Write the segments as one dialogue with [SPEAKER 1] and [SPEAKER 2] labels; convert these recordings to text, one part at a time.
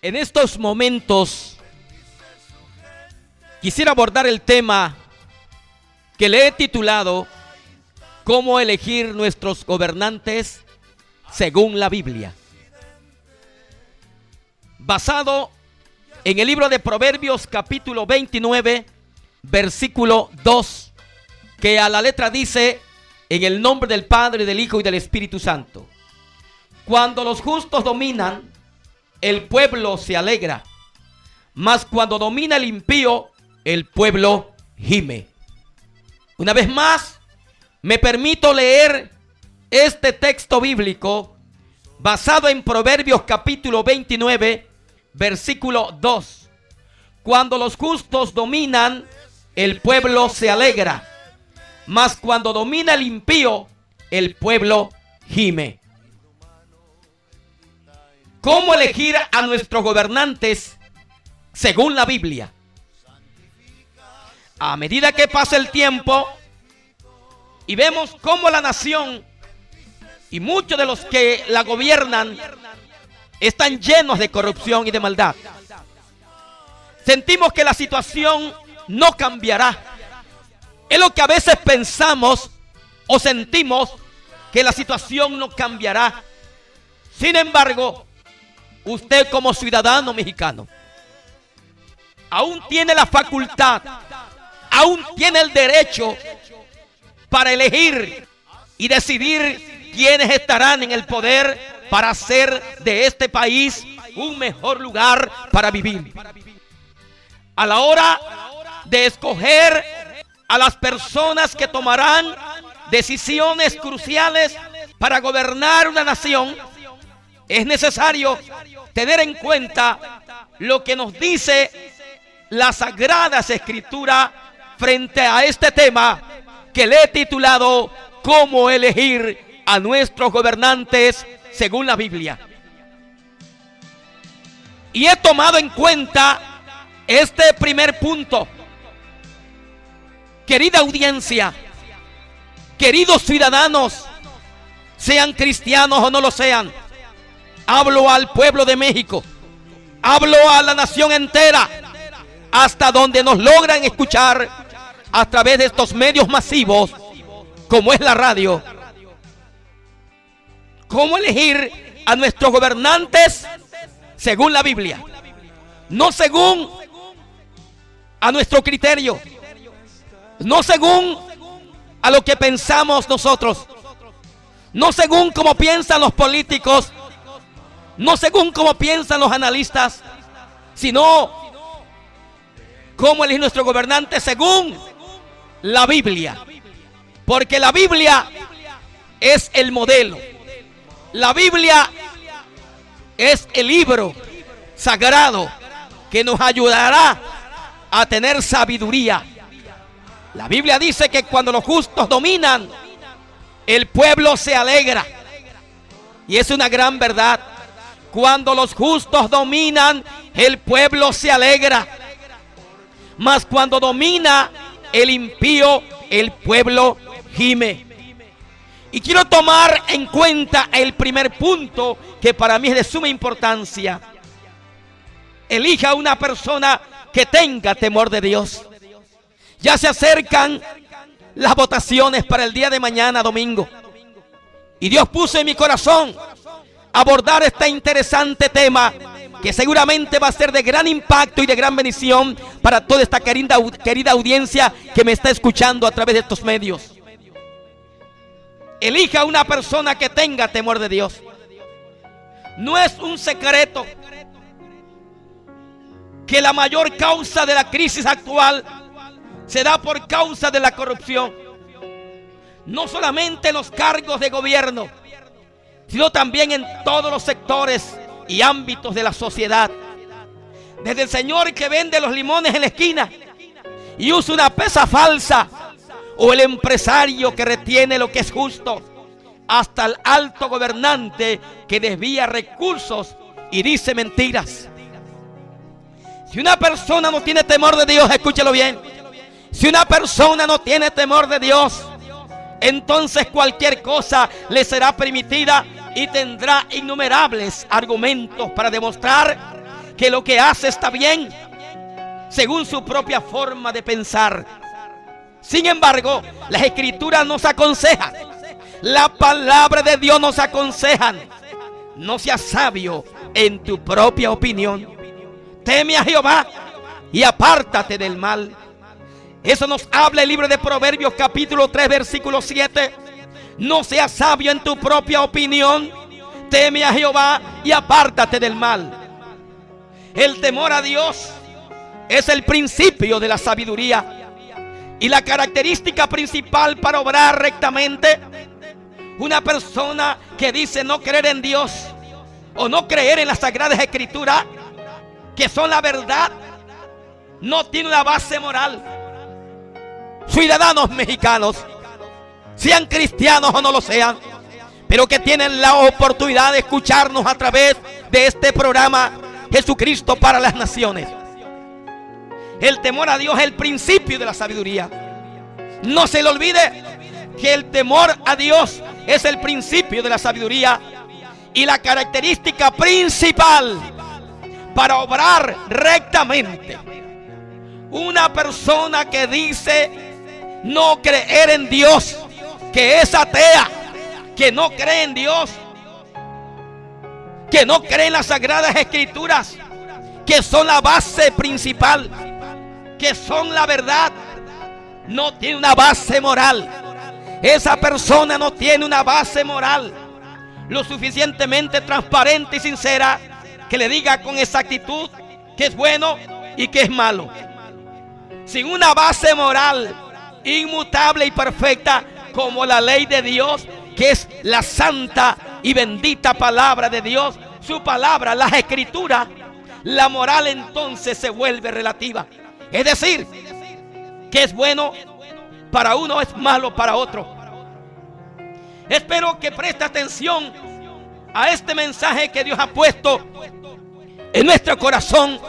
[SPEAKER 1] En estos momentos quisiera abordar el tema que le he titulado ¿Cómo elegir nuestros gobernantes según la Biblia? Basado en el libro de Proverbios capítulo 29, versículo 2, que a la letra dice: en el nombre del Padre, del Hijo y del Espíritu Santo. Cuando los justos dominan, el pueblo se alegra, mas cuando domina el impío, el pueblo gime. Una vez más, me permito leer este texto bíblico basado en Proverbios capítulo 29, versículo 2. Cuando los justos dominan, el pueblo se alegra, mas cuando domina el impío, el pueblo gime. ¿Cómo elegir a nuestros gobernantes según la Biblia? A medida que pasa el tiempo y vemos cómo la nación y muchos de los que la gobiernan están llenos de corrupción y de maldad, sentimos que la situación no cambiará. Es lo que a veces pensamos o sentimos, que la situación no cambiará. Sin embargo, usted como ciudadano mexicano aún tiene la facultad, aún tiene el derecho para elegir y decidir quiénes estarán en el poder para hacer de este país un mejor lugar para vivir. A la hora de escoger a las personas que tomarán decisiones cruciales para gobernar una nación, es necesario tener en cuenta lo que nos dice la Sagrada Escritura frente a este tema que le he titulado ¿Cómo elegir a nuestros gobernantes según la Biblia? Y he tomado en cuenta este primer punto. Querida audiencia, queridos ciudadanos, sean cristianos o no lo sean, hablo al pueblo de México, hablo a la nación entera, hasta donde nos logran escuchar a través de estos medios masivos como es la radio. ¿Cómo elegir a nuestros gobernantes según la Biblia? No según a nuestro criterio, no según a lo que pensamos nosotros, no según cómo piensan los políticos, no según cómo piensan los analistas, sino cómo elegir nuestro gobernante según la Biblia. Porque la Biblia es el modelo, la Biblia es el libro sagrado que nos ayudará a tener sabiduría. La Biblia dice que cuando los justos dominan, el pueblo se alegra. Y es una gran verdad. Cuando los justos dominan, el pueblo se alegra. Mas cuando domina el impío, el pueblo gime. Y quiero tomar en cuenta el primer punto que para mí es de suma importancia. Elija una persona que tenga temor de Dios. Ya se acercan las votaciones para el día de mañana, domingo. Y Dios puso en mi corazón abordar este interesante tema que seguramente va a ser de gran impacto y de gran bendición para toda esta querida audiencia que me está escuchando a través de estos medios. Elija una persona que tenga temor de Dios. No es un secreto que la mayor causa de la crisis actual se da por causa de la corrupción. No solamente en los cargos de gobierno, sino también en todos los sectores y ámbitos de la sociedad. Desde el señor que vende los limones en la esquina y usa una pesa falsa, o el empresario que retiene lo que es justo, hasta el alto gobernante que desvía recursos y dice mentiras. Si una persona no tiene temor de Dios, escúchelo bien, si una persona no tiene temor de Dios, entonces cualquier cosa le será permitida y tendrá innumerables argumentos para demostrar que lo que hace está bien, según su propia forma de pensar. Sin embargo, las Escrituras nos aconsejan, la palabra de Dios nos aconseja: no seas sabio en tu propia opinión. Teme a Jehová y apártate del mal. Eso nos habla el libro de Proverbios capítulo 3 versículo 7. No seas sabio en tu propia opinión. Teme a Jehová y apártate del mal. El temor a Dios es el principio de la sabiduría y la característica principal para obrar rectamente. Una persona que dice no creer en Dios o no creer en las Sagradas Escrituras, que son la verdad, no tiene una base moral. Ciudadanos mexicanos, sean cristianos o no lo sean, pero que tienen la oportunidad de escucharnos a través de este programa Jesucristo para las Naciones. El temor a Dios es el principio de la sabiduría. No se le olvide que el temor a Dios es el principio de la sabiduría y la característica principal para obrar rectamente. Una persona que dice no creer en Dios, que es atea, que no cree en Dios, que no cree en las Sagradas Escrituras, que son la base principal, que son la verdad, no tiene una base moral. Esa persona no tiene una base moral lo suficientemente transparente y sincera que le diga con exactitud que es bueno y que es malo. Sin una base moral inmutable y perfecta como la ley de Dios, que es la santa y bendita palabra de Dios, su palabra, las Escrituras, la moral entonces se vuelve relativa. Es decir, que es bueno para uno, es malo para otro. Espero que preste atención a este mensaje que Dios ha puesto en nuestro corazón,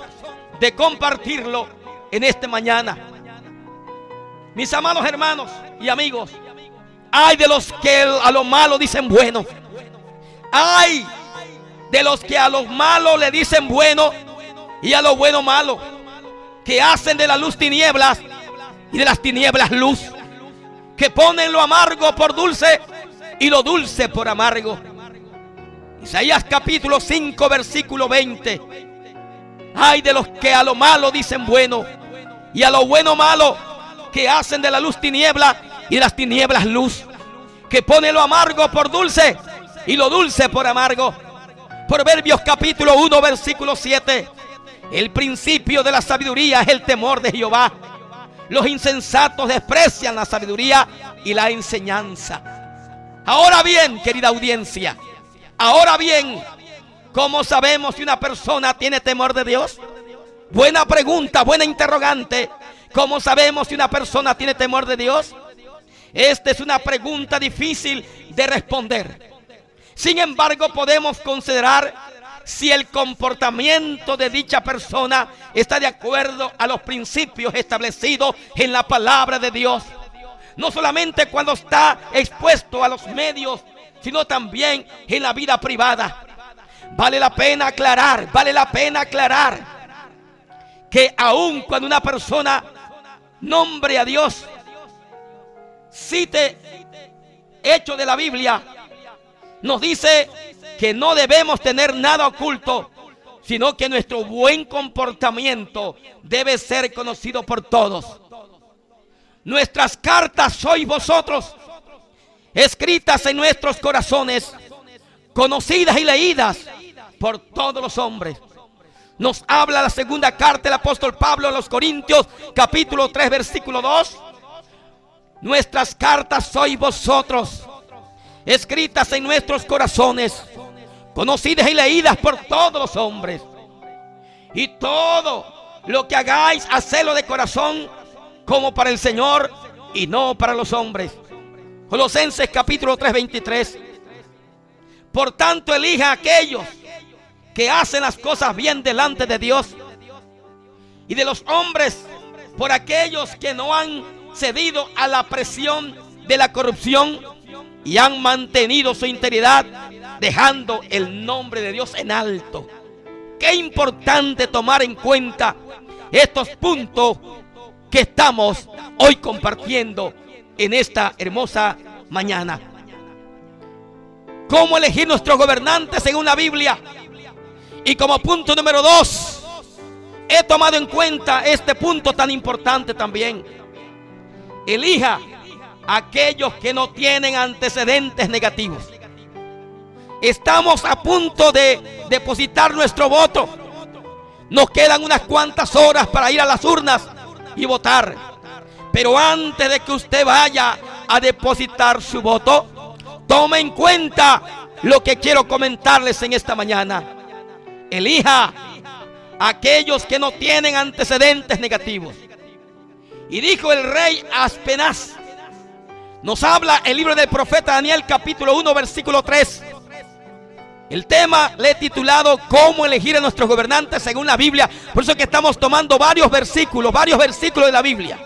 [SPEAKER 1] de compartirlo en esta mañana. Mis amados hermanos y amigos, hay de los que a lo malo dicen bueno. Hay de los que a lo malo le dicen bueno y a lo bueno malo, que hacen de la luz tinieblas y de las tinieblas luz, que ponen lo amargo por dulce y lo dulce por amargo. Isaías capítulo 5 versículo 20. Hay de los que a lo malo dicen bueno y a lo bueno malo, que hacen de la luz tiniebla y de las tinieblas luz, que ponen lo amargo por dulce y lo dulce por amargo. Proverbios capítulo 1 versículo 7. El principio de la sabiduría es el temor de Jehová. Los insensatos desprecian la sabiduría y la enseñanza. Ahora bien, querida audiencia, ahora bien, ¿cómo sabemos si una persona tiene temor de Dios? Buena pregunta, buena interrogante. ¿Cómo sabemos si una persona tiene temor de Dios? Esta es una pregunta difícil de responder. Sin embargo, podemos considerar si el comportamiento de dicha persona está de acuerdo a los principios establecidos en la palabra de Dios. No solamente cuando está expuesto a los medios, sino también en la vida privada. Vale la pena aclarar que aun cuando una persona nombre a Dios, cite hechos de la Biblia, nos dice que no debemos tener nada oculto, sino que nuestro buen comportamiento debe ser conocido por todos. Nuestras cartas sois vosotros, escritas en nuestros corazones, conocidas y leídas por todos los hombres. Nos habla la segunda carta del apóstol Pablo a los Corintios, capítulo 3, versículo 2. Nuestras cartas sois vosotros, escritas en nuestros corazones, conocidas y leídas por todos los hombres. Y todo lo que hagáis, hacedlo de corazón, como para el Señor y no para los hombres. Colosenses capítulo 3, 23. Por tanto, elija a aquellos que hacen las cosas bien delante de Dios y de los hombres, por aquellos que no han cedido a la presión de la corrupción y han mantenido su integridad, dejando el nombre de Dios en alto. qué importante tomar en cuenta estos puntos que estamos hoy compartiendo en esta hermosa mañana. ¿Cómo elegir nuestros gobernantes según la Biblia? Y como punto número 2, he tomado en cuenta este punto tan importante también. Elija a aquellos que no tienen antecedentes negativos. Estamos a punto de depositar nuestro voto. Nos quedan unas cuantas horas para ir a las urnas y votar. Pero antes de que usted vaya a depositar su voto, tome en cuenta lo que quiero comentarles en esta mañana. Elija a aquellos que no tienen antecedentes negativos. Y dijo el rey Aspenaz. Nos habla el libro del profeta Daniel, capítulo 1, versículo 3. El tema le he titulado ¿Cómo elegir a nuestros gobernantes según la Biblia? Por eso que estamos tomando varios versículos de la Biblia.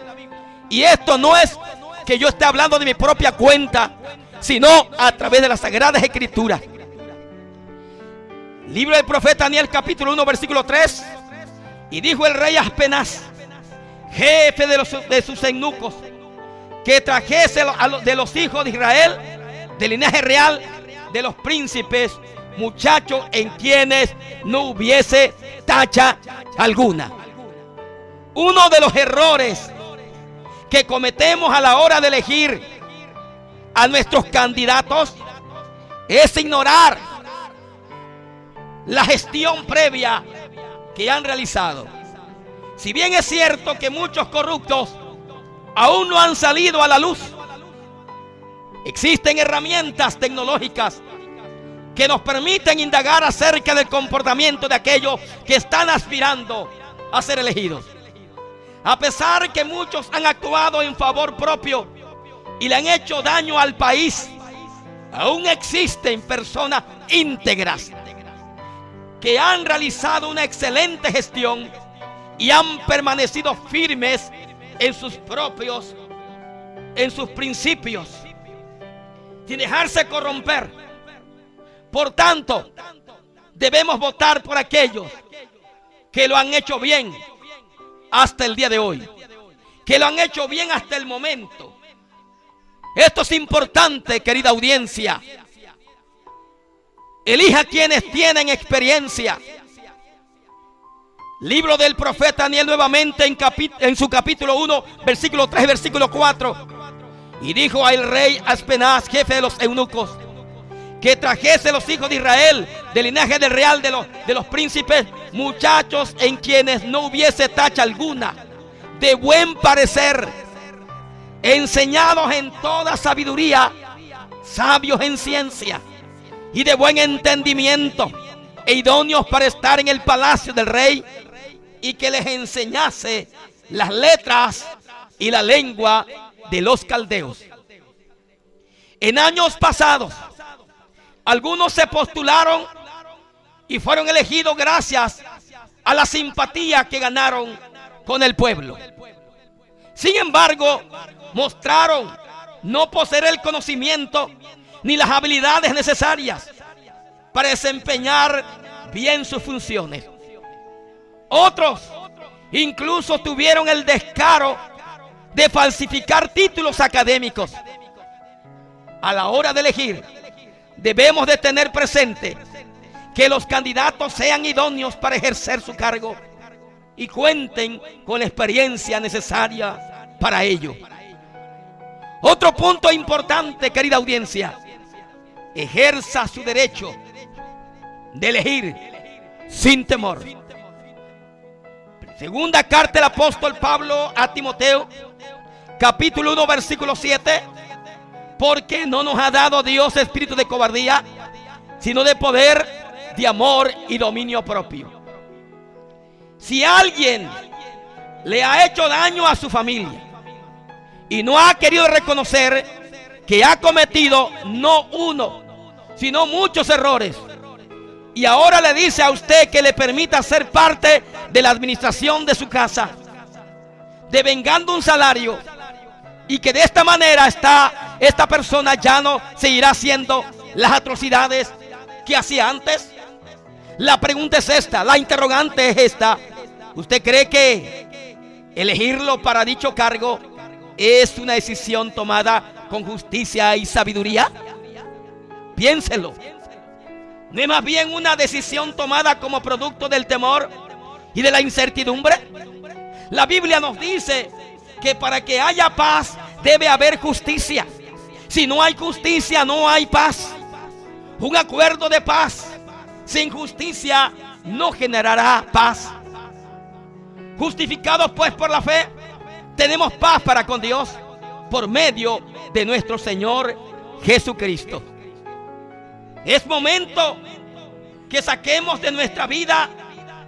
[SPEAKER 1] Y esto no es que yo esté hablando de mi propia cuenta, sino a través de las Sagradas Escrituras. Libro del profeta Daniel, capítulo 1, versículo 3. Y dijo el rey Aspenaz, jefe de sus eunucos, que trajese de los hijos de Israel, del linaje real, de los príncipes, muchachos en quienes no hubiese tacha alguna. Uno de los errores que cometemos a la hora de elegir a nuestros candidatos es ignorar la gestión previa que han realizado. Si bien es cierto que muchos corruptos aún no han salido a la luz, existen herramientas tecnológicas que nos permiten indagar acerca del comportamiento de aquellos que están aspirando a ser elegidos. A pesar que muchos han actuado en favor propio y le han hecho daño al país, aún existen personas íntegras que han realizado una excelente gestión y han permanecido firmes en sus principios, sin dejarse corromper. Por tanto, debemos votar por aquellos que lo han hecho bien hasta el día de hoy, que lo han hecho bien hasta el momento. Esto es importante, querida audiencia. Elija quienes tienen experiencia. Libro del profeta Daniel nuevamente en su capítulo 1, versículo 3, versículo 4. Y dijo al rey Aspenaz, jefe de los eunucos, que trajese los hijos de Israel, del linaje del real de los príncipes, muchachos en quienes no hubiese tacha alguna, de buen parecer, enseñados en toda sabiduría, sabios en ciencia y de buen entendimiento, e idóneos para estar en el palacio del rey, y que les enseñase las letras y la lengua de los caldeos. En años pasados, algunos se postularon y fueron elegidos gracias a la simpatía que ganaron con el pueblo. Sin embargo, mostraron no poseer el conocimiento ni las habilidades necesarias para desempeñar bien sus funciones. Otros incluso tuvieron el descaro de falsificar títulos académicos. A la hora de elegir, debemos de tener presente que los candidatos sean idóneos para ejercer su cargo y cuenten con la experiencia necesaria para ello. Otro punto importante, querida audiencia: ejerza su derecho de elegir sin temor. Segunda carta del apóstol Pablo a Timoteo, capítulo 1, versículo 7. Porque no nos ha dado Dios espíritu de cobardía, sino de poder, de amor y dominio propio. Si alguien le ha hecho daño a su familia y no ha querido reconocer que ha cometido no uno, sino muchos errores, y ahora le dice a usted que le permita ser parte de la administración de su casa, devengando un salario, y que de esta manera esta persona ya no seguirá haciendo las atrocidades que hacía antes, La pregunta es esta, la interrogante es esta. ¿Usted cree que elegirlo para dicho cargo es una decisión tomada con justicia y sabiduría? Piénselo. ¿No es más bien una decisión tomada como producto del temor y de la incertidumbre? La Biblia nos dice que para que haya paz debe haber justicia. Si no hay justicia, no hay paz. Un acuerdo de paz sin justicia no generará paz. Justificados pues por la fe, tenemos paz para con Dios por medio de nuestro Señor Jesucristo. Es momento que saquemos de nuestra vida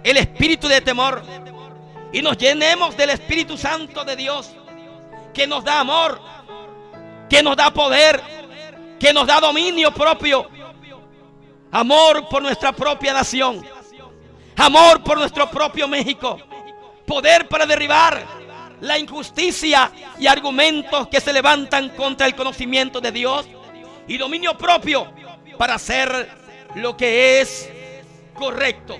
[SPEAKER 1] el espíritu de temor y nos llenemos del Espíritu Santo de Dios, que nos da amor, que nos da poder, que nos da dominio propio. Amor por nuestra propia nación, amor por nuestro propio México, poder para derribar la injusticia y argumentos que se levantan contra el conocimiento de Dios, y dominio propio para hacer lo que es correcto.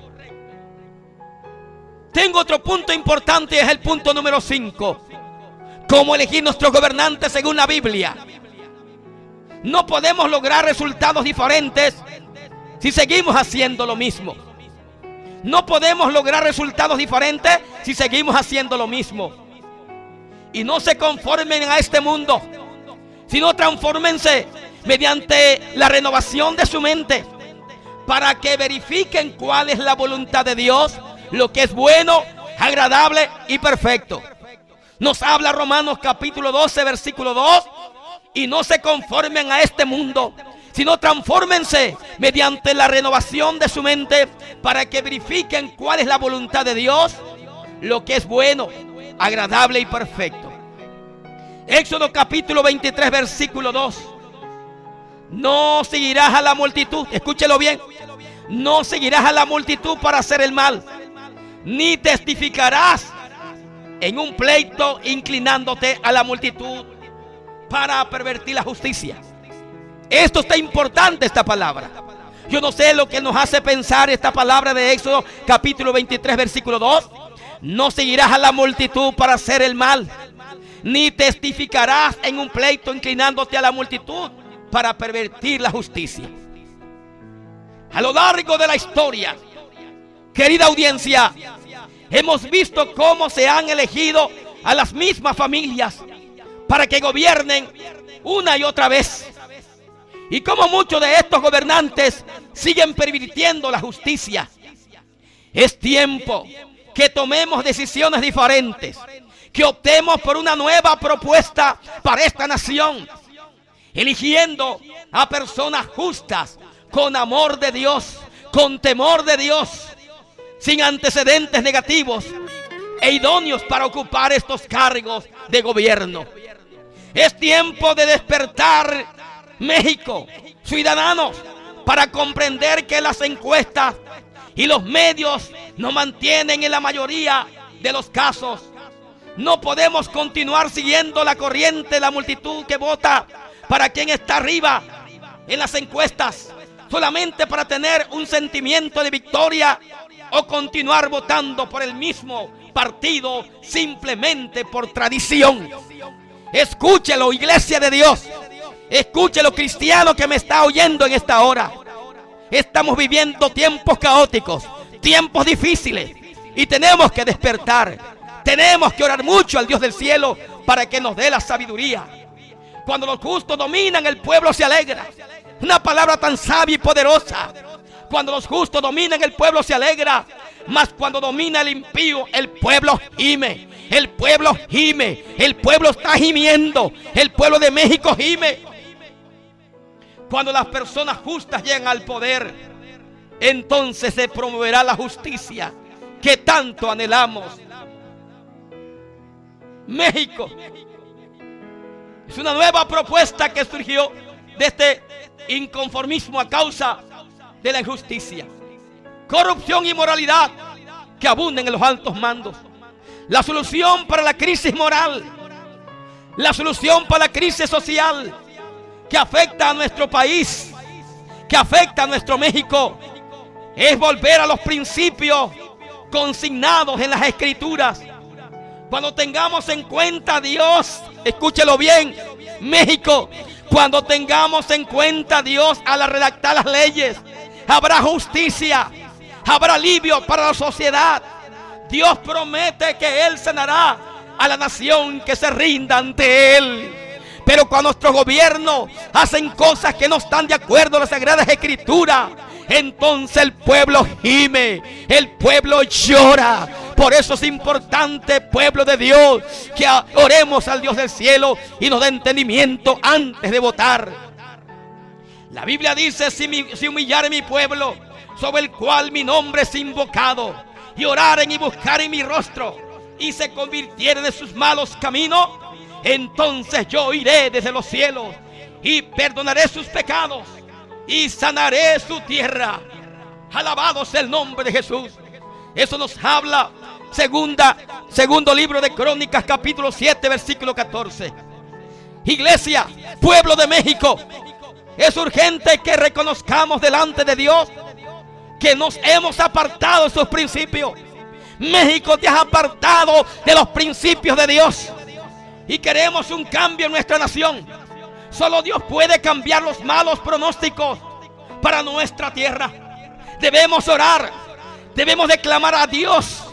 [SPEAKER 1] Tengo otro punto importante, es el punto número 5. ¿Cómo elegir nuestros gobernantes según la Biblia? No podemos lograr resultados diferentes si seguimos haciendo lo mismo. No podemos lograr resultados diferentes si seguimos haciendo lo mismo. Y no se conformen a este mundo, sino transfórmense mediante la renovación de su mente, para que verifiquen cuál es la voluntad de Dios, lo que es bueno, agradable y perfecto. Nos habla Romanos capítulo 12, versículo 2. Y no se conformen a este mundo, sino transfórmense mediante la renovación de su mente, para que verifiquen cuál es la voluntad de Dios, lo que es bueno, agradable y perfecto. Éxodo capítulo 23, versículo 2. No seguirás a la multitud, escúchelo bien, no seguirás a la multitud para hacer el mal, ni testificarás en un pleito inclinándote a la multitud para pervertir la justicia. Esto está importante, esta palabra. Yo no sé lo que nos hace pensar esta palabra de Éxodo capítulo 23, versículo 2. No seguirás a la multitud para hacer el mal, ni testificarás en un pleito inclinándote a la multitud para pervertir la justicia. A lo largo de la historia, querida audiencia, hemos visto cómo se han elegido a las mismas familias para que gobiernen una y otra vez, y cómo muchos de estos gobernantes siguen pervirtiendo la justicia. Es tiempo que tomemos decisiones diferentes, que optemos por una nueva propuesta para esta nación, eligiendo a personas justas, con amor de Dios, con temor de Dios, sin antecedentes negativos e idóneos para ocupar estos cargos de gobierno. Es tiempo de despertar, México, ciudadanos, para comprender que las encuestas y los medios nos mantienen en la mayoría de los casos. No podemos continuar siguiendo la corriente de la multitud que vota para quien está arriba en las encuestas, solamente para tener un sentimiento de victoria, o continuar votando por el mismo partido simplemente por tradición. Escúchelo, iglesia de Dios. Escúchelo, cristiano que me está oyendo en esta hora. Estamos viviendo tiempos caóticos, tiempos difíciles, y tenemos que despertar. Tenemos que orar mucho al Dios del cielo para que nos dé la sabiduría. Cuando los justos dominan, el pueblo se alegra. Una palabra tan sabia y poderosa. Cuando los justos dominan, el pueblo se alegra. Mas cuando domina el impío, el pueblo gime. El pueblo gime. El pueblo está gimiendo. El pueblo de México gime. Cuando las personas justas llegan al poder, entonces se promoverá la justicia que tanto anhelamos. México es una nueva propuesta que surgió de este inconformismo a causa de la injusticia, corrupción y inmoralidad que abundan en los altos mandos. La solución para la crisis moral, la solución para la crisis social que afecta a nuestro país, que afecta a nuestro México, es volver a los principios consignados en las Escrituras. Cuando tengamos en cuenta, Dios, escúchelo bien, México, cuando tengamos en cuenta, Dios, al redactar las leyes, habrá justicia, habrá alivio para la sociedad. Dios promete que Él sanará a la nación que se rinda ante Él. Pero cuando nuestros gobiernos hacen cosas que no están de acuerdo a las Sagradas Escrituras, entonces el pueblo gime, el pueblo llora. Por eso es importante, pueblo de Dios, que oremos al Dios del cielo y nos dé entendimiento antes de votar. La Biblia dice: si humillare mi pueblo, sobre el cual mi nombre es invocado, y oraren y buscaren mi rostro, y se convirtieren de sus malos caminos, entonces yo iré desde los cielos y perdonaré sus pecados y sanaré su tierra. Alabado sea el nombre de Jesús. Eso nos habla segundo libro de Crónicas, capítulo 7, versículo 14. Iglesia, pueblo de México, es urgente que reconozcamos delante de Dios que nos hemos apartado de sus principios. México, te has apartado de los principios de Dios y queremos un cambio en nuestra nación. Solo Dios puede cambiar los malos pronósticos para nuestra tierra. Debemos orar, debemos declamar a Dios,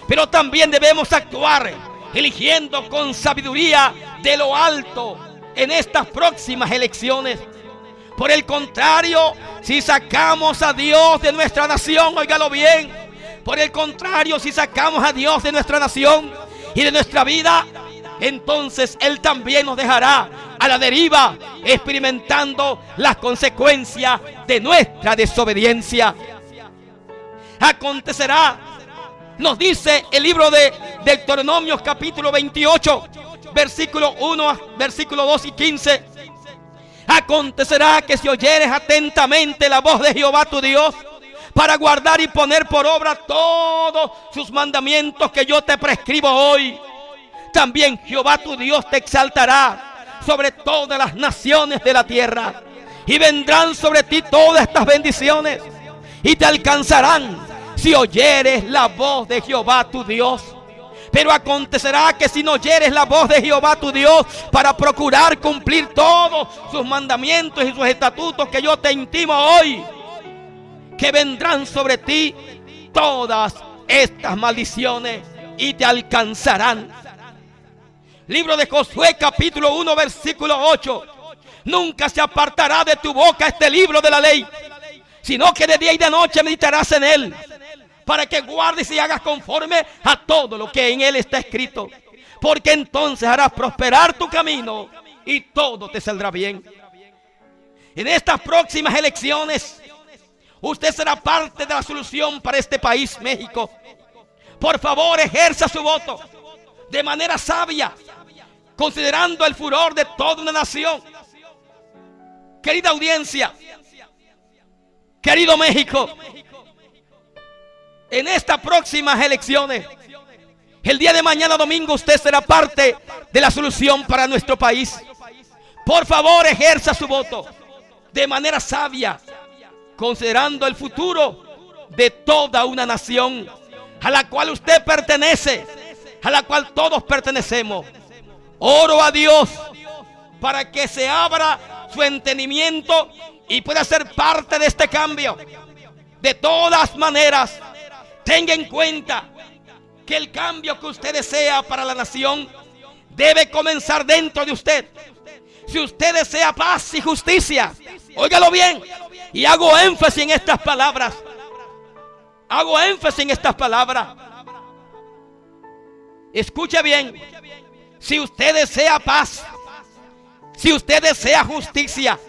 [SPEAKER 1] pero también debemos actuar eligiendo con sabiduría de lo alto en estas próximas elecciones. Por el contrario, si sacamos a Dios de nuestra nación, óigalo bien, por el contrario, si sacamos a Dios de nuestra nación y de nuestra vida, entonces Él también nos dejará a la deriva, experimentando las consecuencias de nuestra desobediencia. Acontecerá, nos dice el libro de Deuteronomio, capítulo 28, versículo 1, versículo 2 y 15. Acontecerá que si oyeres atentamente la voz de Jehová tu Dios, para guardar y poner por obra todos sus mandamientos que yo te prescribo hoy, también Jehová tu Dios te exaltará sobre todas las naciones de la tierra, y vendrán sobre ti todas estas bendiciones, y te alcanzarán si oyeres la voz de Jehová tu Dios. Pero acontecerá que si no oyeres la voz de Jehová tu Dios para procurar cumplir todos sus mandamientos y sus estatutos que yo te intimo hoy, que vendrán sobre ti todas estas maldiciones y te alcanzarán. Libro de Josué, capítulo 1, versículo 8. Nunca se apartará de tu boca este libro de la ley, sino que de día y de noche meditarás en él, para que guardes y hagas conforme a todo lo que en él está escrito, porque entonces harás prosperar tu camino y todo te saldrá bien. En estas próximas elecciones, usted será parte de la solución para este país, México. Por favor, ejerza su voto de manera sabia, considerando el furor de toda una nación. Querida audiencia, querido México, en estas próximas elecciones, el día de mañana domingo, usted será parte de la solución para nuestro país. Por favor, ejerza su voto de manera sabia, considerando el futuro de toda una nación a la cual usted pertenece, a la cual todos pertenecemos. Oro a Dios para que se abra su entendimiento y pueda ser parte de este cambio. De todas maneras, tenga en cuenta que el cambio que usted desea para la nación debe comenzar dentro de usted. Si usted desea paz y justicia, óigalo bien, y hago énfasis en estas palabras. Hago énfasis en estas palabras. Escuche bien. Si usted desea paz, si usted desea justicia,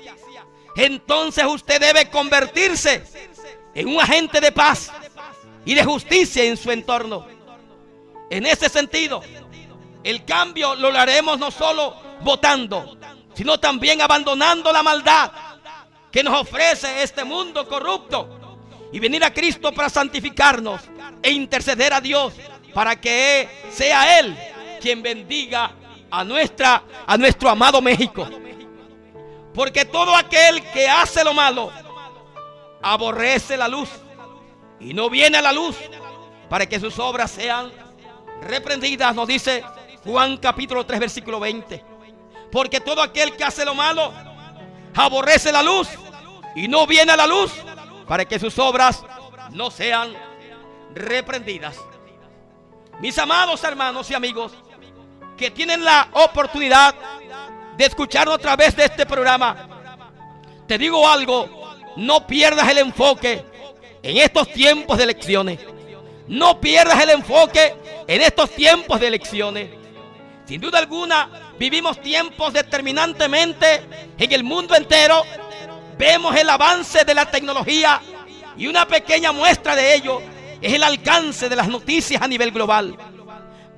[SPEAKER 1] entonces usted debe convertirse en un agente de paz y de justicia en su entorno. En ese sentido, el cambio lo haremos no solo votando, sino también abandonando la maldad que nos ofrece este mundo corrupto, y venir a Cristo para santificarnos e interceder a Dios para que sea Él quien bendiga a nuestro amado México. Porque todo aquel que hace lo malo aborrece la luz y no viene a la luz para que sus obras sean reprendidas, nos dice Juan capítulo 3 versículo 20. Porque todo aquel que hace lo malo aborrece la luz y no viene a la luz para que sus obras no sean reprendidas. Mis amados hermanos y amigos que tienen la oportunidad de escucharnos a través de este programa, te digo algo: no pierdas el enfoque en estos tiempos de elecciones. No pierdas el enfoque en estos tiempos de elecciones. Sin duda alguna, vivimos tiempos determinantemente en el mundo entero. Vemos el avance de la tecnología y una pequeña muestra de ello es el alcance de las noticias a nivel global.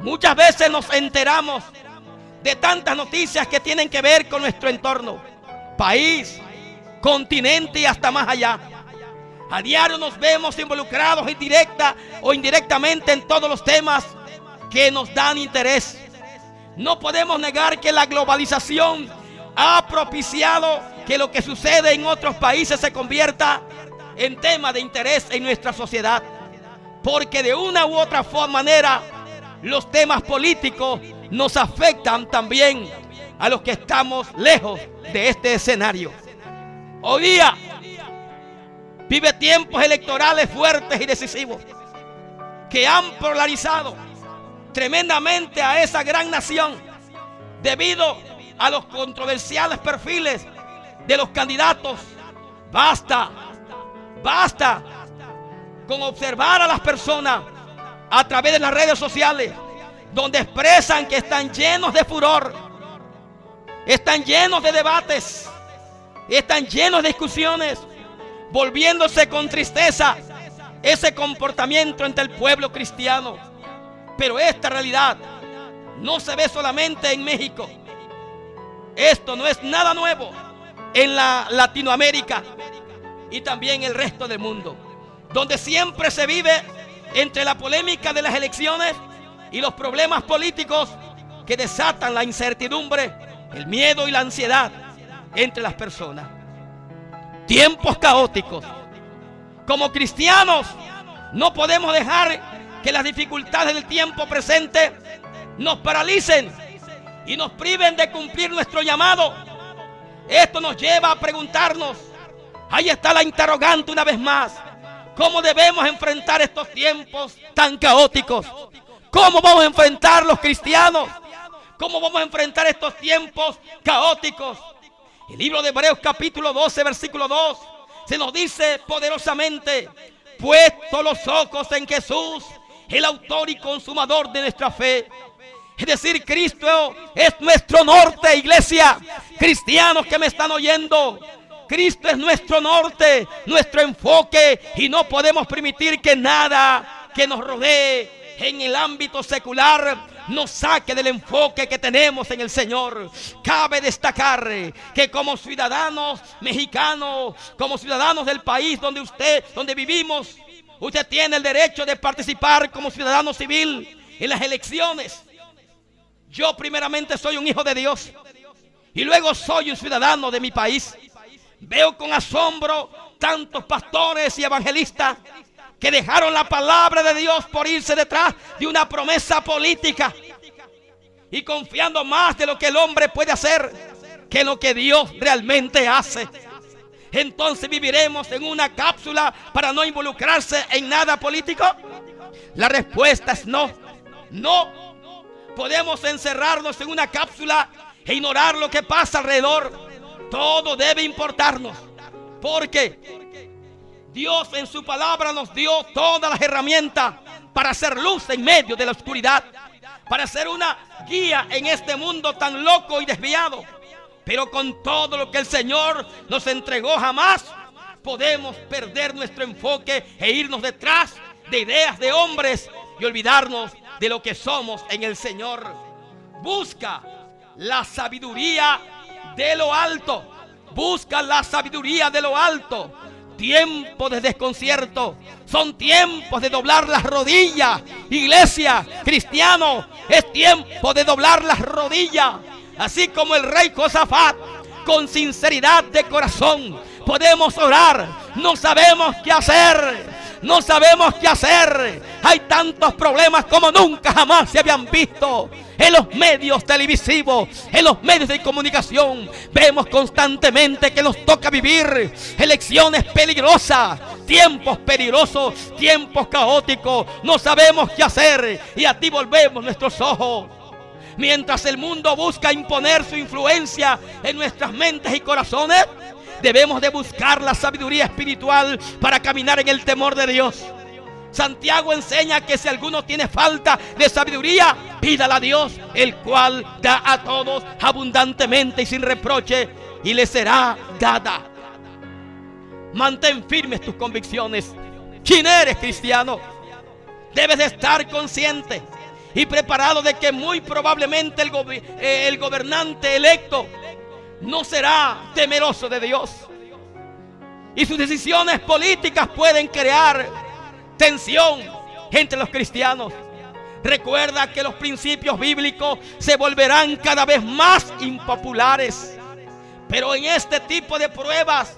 [SPEAKER 1] Muchas veces nos enteramos de tantas noticias que tienen que ver con nuestro entorno, país, continente y hasta más allá. A diario nos vemos involucrados directa o indirectamente en todos los temas que nos dan interés. No podemos negar que la globalización ha propiciado que lo que sucede en otros países se convierta en tema de interés en nuestra sociedad, porque de una u otra manera los temas políticos nos afectan también a los que estamos lejos de este escenario. Hoy día vive tiempos electorales fuertes y decisivos que han polarizado tremendamente a esa gran nación debido a los controversiales perfiles de los candidatos. Basta con observar a las personas a través de las redes sociales, donde expresan que están llenos de furor, están llenos de debates, están llenos de discusiones, volviéndose con tristeza ese comportamiento entre el pueblo cristiano. Pero esta realidad no se ve solamente en México. Esto no es nada nuevo en la Latinoamérica y también el resto del mundo, donde siempre se vive entre la polémica de las elecciones y los problemas políticos que desatan la incertidumbre, el miedo y la ansiedad entre las personas. Tiempos caóticos. Como cristianos no podemos dejar que las dificultades del tiempo presente nos paralicen y nos priven de cumplir nuestro llamado. Esto nos lleva a preguntarnos, ahí está la interrogante una vez más: ¿cómo debemos enfrentar estos tiempos tan caóticos? ¿Cómo vamos a enfrentar los cristianos? ¿Cómo vamos a enfrentar estos tiempos caóticos? El libro de Hebreos capítulo 12 versículo 2 se nos dice poderosamente: puesto los ojos en Jesús, el autor y consumador de nuestra fe. Es decir, Cristo es nuestro norte, iglesia. Cristianos que me están oyendo, Cristo es nuestro norte, nuestro enfoque, y no podemos permitir que nada que nos rodee en el ámbito secular nos saque del enfoque que tenemos en el Señor. Cabe destacar que como ciudadanos mexicanos, como ciudadanos del país donde vivimos, usted tiene el derecho de participar como ciudadano civil en las elecciones. Yo primeramente soy un hijo de Dios y luego soy un ciudadano de mi país. Veo con asombro tantos pastores y evangelistas que dejaron la palabra de Dios por irse detrás de una promesa política y confiando más de lo que el hombre puede hacer que lo que Dios realmente hace. Entonces, ¿viviremos en una cápsula para no involucrarse en nada político? La respuesta es no. No podemos encerrarnos en una cápsula e ignorar lo que pasa alrededor. Todo debe importarnos, porque Dios en su palabra nos dio todas las herramientas para hacer luz en medio de la oscuridad, para ser una guía en este mundo tan loco y desviado. Pero con todo lo que el Señor nos entregó, jamás podemos perder nuestro enfoque e irnos detrás de ideas de hombres y olvidarnos de lo que somos en el Señor. Busca la sabiduría de lo alto. Busca la sabiduría de lo alto. Tiempos de desconcierto son tiempos de doblar las rodillas. Iglesia, cristiano, es tiempo de doblar las rodillas. Así como el rey Josafat, con sinceridad de corazón, podemos orar. No sabemos qué hacer. no sabemos qué hacer. Hay tantos problemas como nunca jamás se habían visto. En los medios televisivos, en los medios de comunicación, vemos constantemente que nos toca vivir elecciones peligrosas, tiempos peligrosos, tiempos caóticos. No sabemos qué hacer y a ti volvemos nuestros ojos. Mientras el mundo busca imponer su influencia en nuestras mentes y corazones, debemos de buscar la sabiduría espiritual para caminar en el temor de Dios. Santiago enseña que si alguno tiene falta de sabiduría, pídala a Dios, el cual da a todos abundantemente y sin reproche, y le será dada. Mantén firmes tus convicciones. ¿Quién eres, cristiano? Debes de estar consciente y preparado de que muy probablemente el gobernante electo no será temeroso de Dios, y sus decisiones políticas pueden crear tensión entre los cristianos. Recuerda que los principios bíblicos se volverán cada vez más impopulares, pero en este tipo de pruebas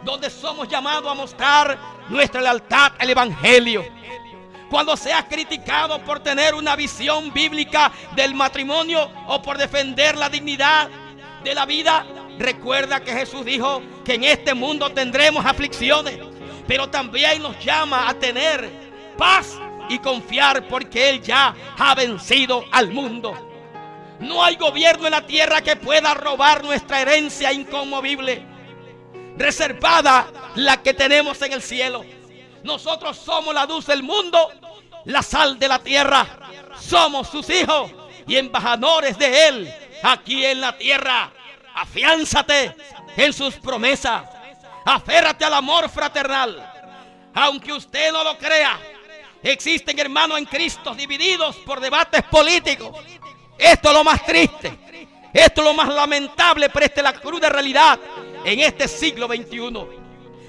[SPEAKER 1] donde somos llamados a mostrar nuestra lealtad al Evangelio, cuando seas criticado por tener una visión bíblica del matrimonio o por defender la dignidad de la vida, recuerda que Jesús dijo que en este mundo tendremos aflicciones, pero también nos llama a tener paz y confiar porque Él ya ha vencido al mundo. No hay gobierno en la tierra que pueda robar nuestra herencia inconmovible, reservada, la que tenemos en el cielo. Nosotros somos la luz del mundo, la sal de la tierra. Somos sus hijos y embajadores de Él aquí en la tierra. Afiánzate en sus promesas. Aférrate al amor fraternal. Aunque usted no lo crea, existen hermanos en Cristo divididos por debates políticos. Esto es lo más triste. Esto es lo más lamentable, pero esta es la cruda realidad en este siglo XXI.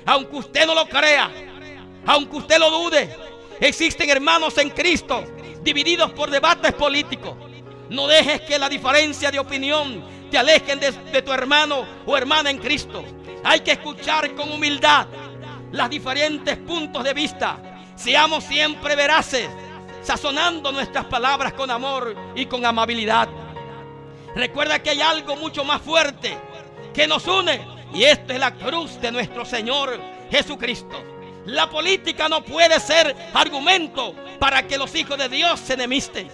[SPEAKER 1] Aunque usted no lo crea, aunque usted lo dude, existen hermanos en Cristo divididos por debates políticos. No dejes que la diferencia de opinión te alejen de tu hermano o hermana en Cristo. Hay que escuchar con humildad los diferentes puntos de vista. Seamos siempre veraces, sazonando nuestras palabras con amor y con amabilidad. Recuerda que hay algo mucho más fuerte que nos une, y esta es la cruz de nuestro Señor Jesucristo. La política no puede ser argumento para que los hijos de Dios se enemisten.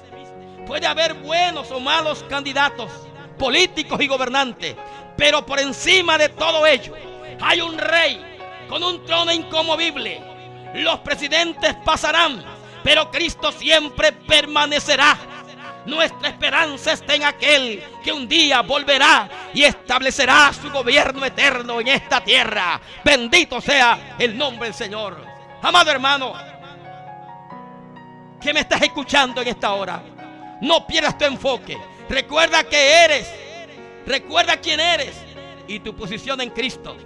[SPEAKER 1] Puede haber buenos o malos candidatos, políticos y gobernantes, pero por encima de todo ello hay un rey con un trono inconmovible. Los presidentes pasarán, pero Cristo siempre permanecerá. Nuestra esperanza está en aquel que un día volverá y establecerá su gobierno eterno en esta tierra. Bendito sea el nombre del Señor. Amado hermano, que me estás escuchando en esta hora, no pierdas tu enfoque. Recuerda que eres, recuerda quién eres y tu posición en Cristo.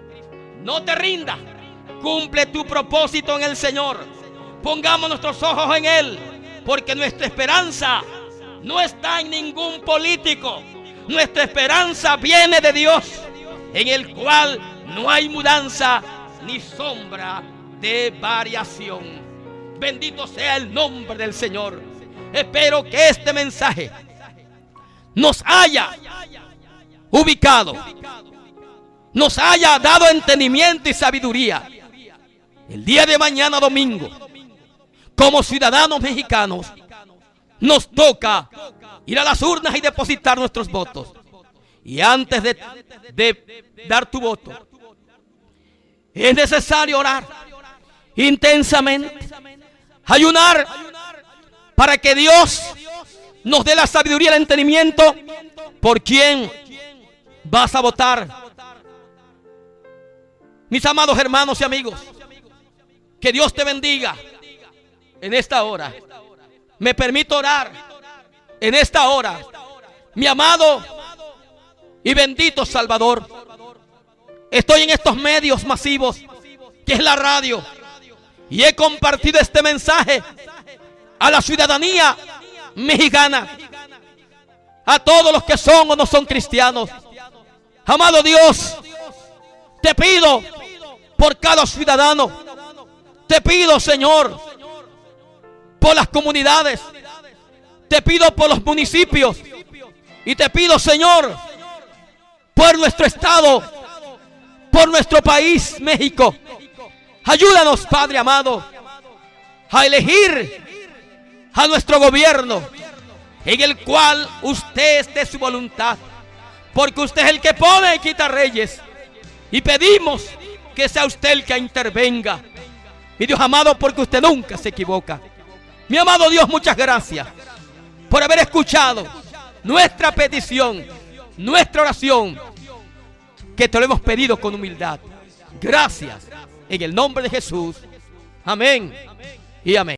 [SPEAKER 1] No te rindas. Cumple tu propósito en el Señor. Pongamos nuestros ojos en Él, porque nuestra esperanza no está en ningún político. Nuestra esperanza viene de Dios, en el cual no hay mudanza ni sombra de variación. Bendito sea el nombre del Señor. Espero que este mensaje nos haya ubicado, nos haya dado entendimiento y sabiduría. El día de mañana domingo, como ciudadanos mexicanos, nos toca ir a las urnas y depositar nuestros votos. Y antes de dar tu voto, es necesario orar intensamente, ayunar, para que Dios nos dé la sabiduría y el entendimiento por quién vas a votar. Mis amados hermanos y amigos, que Dios te bendiga en esta hora. Me permito orar en esta hora. Mi amado y bendito Salvador, estoy en estos medios masivos que es la radio, y he compartido este mensaje a la ciudadanía mexicana, a todos los que son o no son cristianos. Amado Dios, te pido por cada ciudadano Te pido, Señor, por las comunidades. Te pido por los municipios. Y te pido, Señor, por nuestro estado, por nuestro país, México. Ayúdanos, Padre amado, a elegir a nuestro gobierno, en el cual usted esté su voluntad, porque usted es el que pone y quita reyes, y pedimos que sea usted el que intervenga. Mi Dios amado, porque usted nunca se equivoca. Mi amado Dios, muchas gracias por haber escuchado nuestra petición, nuestra oración, que te lo hemos pedido con humildad. Gracias, en el nombre de Jesús. Amén y amén.